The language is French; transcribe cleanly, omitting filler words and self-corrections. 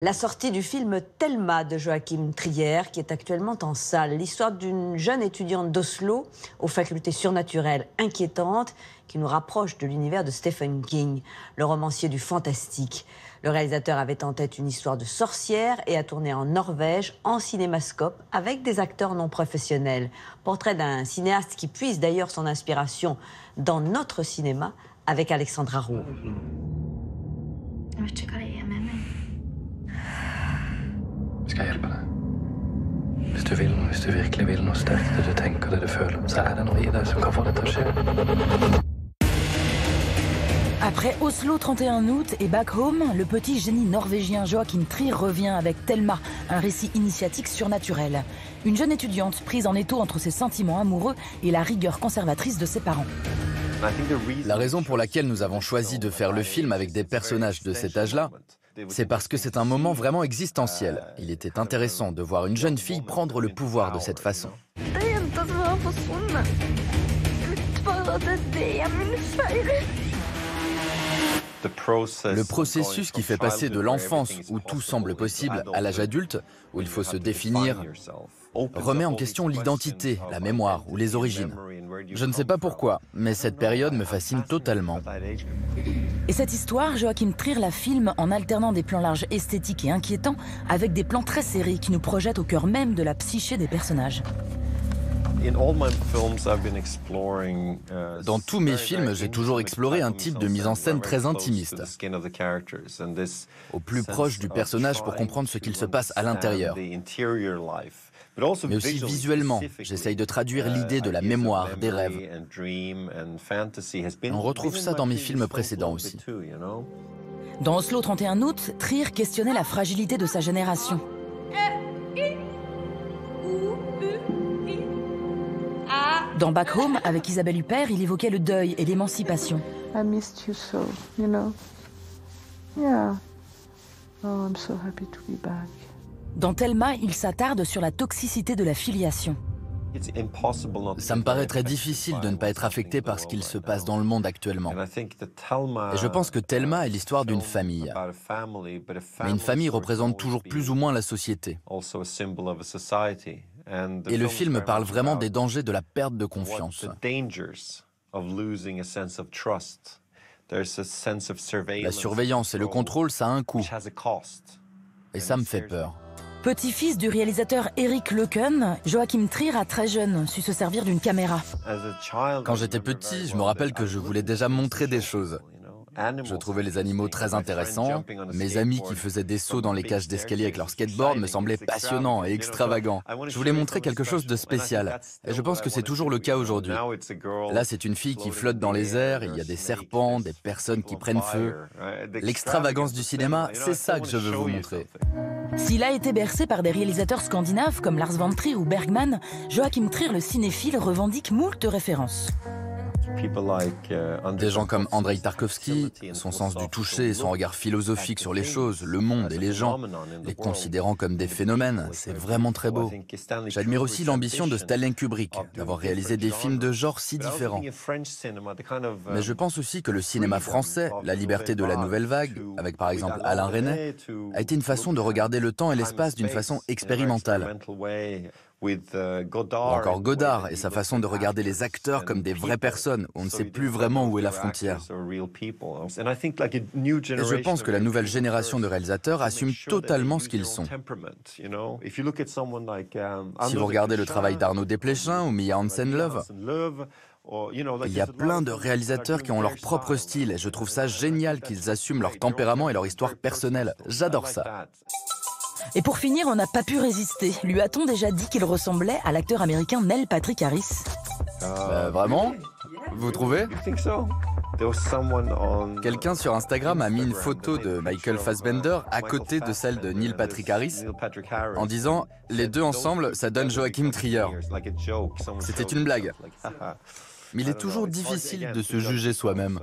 La sortie du film Thelma de Joachim Trier, qui est actuellement en salle. L'histoire d'une jeune étudiante d'Oslo aux facultés surnaturelles inquiétantes qui nous rapproche de l'univers de Stephen King, le romancier du fantastique. Le réalisateur avait en tête une histoire de sorcière et a tourné en Norvège, en cinémascope, avec des acteurs non professionnels. Portrait d'un cinéaste qui puise d'ailleurs son inspiration dans notre cinéma avec Alexandra Roux. Skal jeg hjelpe deg? Hvis du virkelig vil noe sterkt, det du tenker, det du føler, så er det noe i deg som kan få det til å skje. Après Oslo 31 août et Back Home, le petit génie norvégien Joachim Trier revient avec Thelma, un récit initiatique surnaturel. Une jeune étudiante prise en étau entre ses sentiments amoureux et la rigueur conservatrice de ses parents. La raison pour laquelle nous avons choisi de faire le film avec des personnages de cet âge-là, c'est parce que c'est un moment vraiment existentiel. Il était intéressant de voir une jeune fille prendre le pouvoir de cette façon. Le processus qui fait passer de l'enfance, où tout semble possible, à l'âge adulte, où il faut se définir, remet en question l'identité, la mémoire ou les origines. Je ne sais pas pourquoi, mais cette période me fascine totalement. Et cette histoire, Joachim Trier la filme en alternant des plans larges esthétiques et inquiétants avec des plans très serrés qui nous projettent au cœur même de la psyché des personnages. Dans tous mes films, j'ai toujours exploré un type de mise en scène très intimiste, au plus proche du personnage pour comprendre ce qu'il se passe à l'intérieur. Mais aussi visuellement, j'essaye de traduire l'idée de la mémoire, des rêves. On retrouve ça dans mes films précédents aussi. Dans Oslo 31 août, Trier questionnait la fragilité de sa génération. Dans Back Home, avec Isabelle Huppert, il évoquait le deuil et l'émancipation. I missed you so, you know. Yeah. Oh, I'm so happy to be back. Dans Thelma, il s'attarde sur la toxicité de la filiation. Ça me paraît très difficile de ne pas être affecté par ce qu'il se passe dans le monde actuellement. Et je pense que Thelma est l'histoire d'une famille. Mais une famille représente toujours plus ou moins la société. Et le film parle vraiment des dangers de la perte de confiance. La surveillance et le contrôle, ça a un coût. Et ça me fait peur. Petit-fils du réalisateur Eric Leuken, Joachim Trier a très jeune su se servir d'une caméra. Quand j'étais petit, je me rappelle que je voulais déjà montrer des choses. Je trouvais les animaux très intéressants. Mes amis qui faisaient des sauts dans les cages d'escalier avec leur skateboard me semblaient passionnants et extravagants. Je voulais montrer quelque chose de spécial. Et je pense que c'est toujours le cas aujourd'hui. Là, c'est une fille qui flotte dans les airs, il y a des serpents, des personnes qui prennent feu. L'extravagance du cinéma, c'est ça que je veux vous montrer. S'il a été bercé par des réalisateurs scandinaves comme Lars von Trier ou Bergman, Joachim Trier, le cinéphile, revendique moult références. Des gens comme Andrei Tarkovsky, son sens du toucher, son regard philosophique sur les choses, le monde et les gens, les considérant comme des phénomènes, c'est vraiment très beau. J'admire aussi l'ambition de Stanley Kubrick, d'avoir réalisé des films de genre si différents. Mais je pense aussi que le cinéma français, la liberté de la nouvelle vague, avec par exemple Alain Resnais, a été une façon de regarder le temps et l'espace d'une façon expérimentale. Ou encore Godard et sa façon de regarder les acteurs comme des vraies personnes, où on ne sait plus vraiment où est la frontière. Et je pense que la nouvelle génération de réalisateurs assume totalement ce qu'ils sont. Si vous regardez le travail d'Arnaud Desplechin ou Mia Hansen-Løve, il y a plein de réalisateurs qui ont leur propre style et je trouve ça génial qu'ils assument leur tempérament et leur histoire personnelle. J'adore ça. Et pour finir, on n'a pas pu résister. Lui a-t-on déjà dit qu'il ressemblait à l'acteur américain Neil Patrick Harris? Vraiment? Vous trouvez? Quelqu'un sur Instagram a mis une photo de Michael Fassbender à côté de celle de Neil Patrick Harris en disant « Les deux ensemble, ça donne Joachim Trier ». C'était une blague. Mais il est toujours difficile de se juger soi-même.